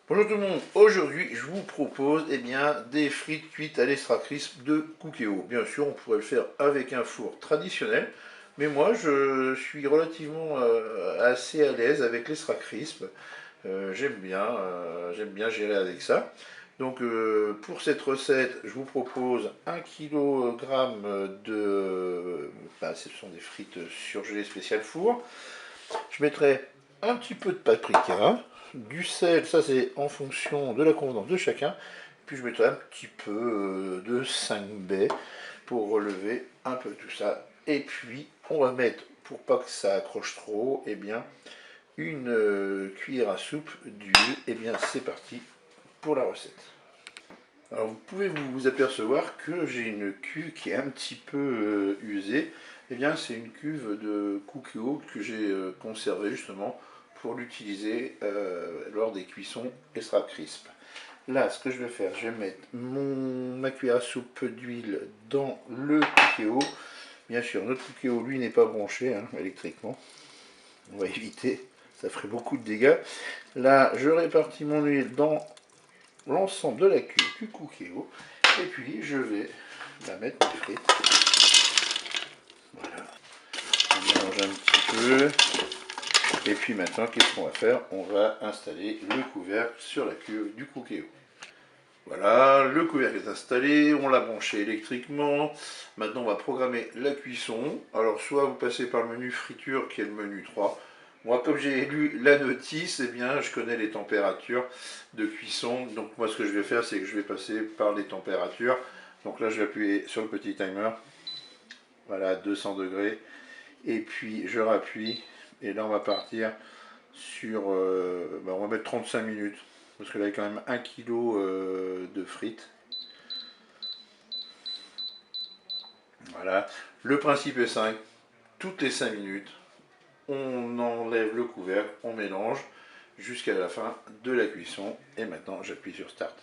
Bonjour tout le monde, aujourd'hui je vous propose des frites cuites à l'extra crisp de Cookéo. Bien sûr on pourrait le faire avec un four traditionnel, mais moi je suis relativement assez à l'aise avec l'extra crisp. J'aime bien gérer avec ça. Donc pour cette recette je vous propose 1 kg ce sont des frites surgelées spécial four. Je mettrai un petit peu de paprika, du sel, ça c'est en fonction de la convenance de chacun. Puis je mettrai un petit peu de 5 baies pour relever un peu tout ça. Et puis on va mettre, pour pas que ça accroche trop, une cuillère à soupe d'huile. Et bien c'est parti pour la recette. Alors vous pouvez vous apercevoir que j'ai une cuve qui est un petit peu usée. Eh bien c'est une cuve de Cookéo que j'ai conservée justement pour l'utiliser lors des cuissons extra crisp. Là ce que je vais faire, je vais mettre ma cuillère à soupe d'huile dans le Cookéo. Bien sûr notre Cookéo lui n'est pas branché électriquement. On va éviter, ça ferait beaucoup de dégâts. Là je répartis mon huile dans l'ensemble de la cuve du Cookéo. Et puis je vais la mettre mes frites. Voilà. On mélange un petit peu. Et puis maintenant, qu'est-ce qu'on va faire? On va installer le couvercle sur la cuve du Cookéo. Voilà, le couvercle est installé, on l'a branché électriquement. Maintenant, on va programmer la cuisson. Alors, soit vous passez par le menu friture, qui est le menu 3. Moi, comme j'ai lu la notice, je connais les températures de cuisson. Donc, moi, ce que je vais faire, c'est que je vais passer par les températures. Donc là, je vais appuyer sur le petit timer. Voilà, 200 degrés. Et puis, je rappuie. Et là, on va partir sur... on va mettre 35 minutes. Parce que là, il y a quand même 1 kg de frites. Voilà. Le principe est simple. Toutes les 5 minutes, on enlève le couvercle, on mélange jusqu'à la fin de la cuisson. Et maintenant, j'appuie sur Start.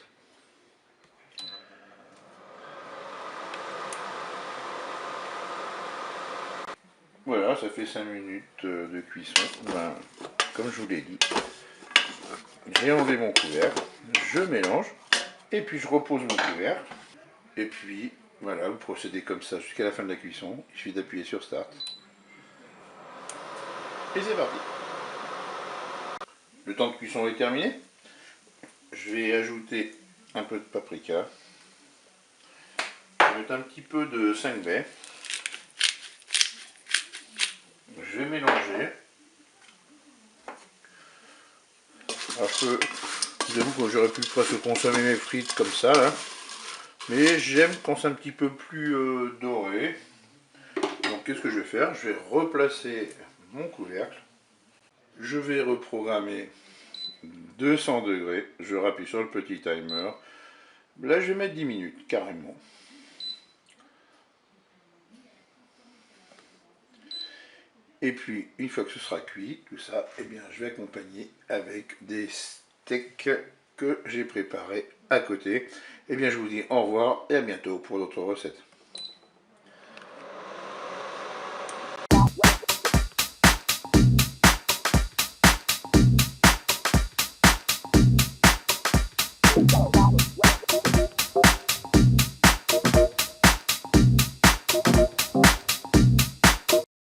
Voilà, ça fait 5 minutes de cuisson. Comme je vous l'ai dit, j'ai enlevé mon couvercle, je mélange, et puis je repose mon couvercle. Et puis, voilà, vous procédez comme ça jusqu'à la fin de la cuisson. Il suffit d'appuyer sur Start. Et c'est parti. Le temps de cuisson est terminé. Je vais ajouter un peu de paprika. Je vais mettre un petit peu de 5 baies. Je vais mélanger. Alors je vous avoue que j'aurais pu presque consommer mes frites comme ça, là. Mais j'aime quand c'est un petit peu plus doré. Donc qu'est-ce que je vais faire? Je vais replacer mon couvercle. Je vais reprogrammer 200 degrés. Je rappuie sur le petit timer. Là je vais mettre 10 minutes carrément. Et puis une fois que ce sera cuit, tout ça, je vais accompagner avec des steaks que j'ai préparés à côté. Je vous dis au revoir et à bientôt pour d'autres recettes.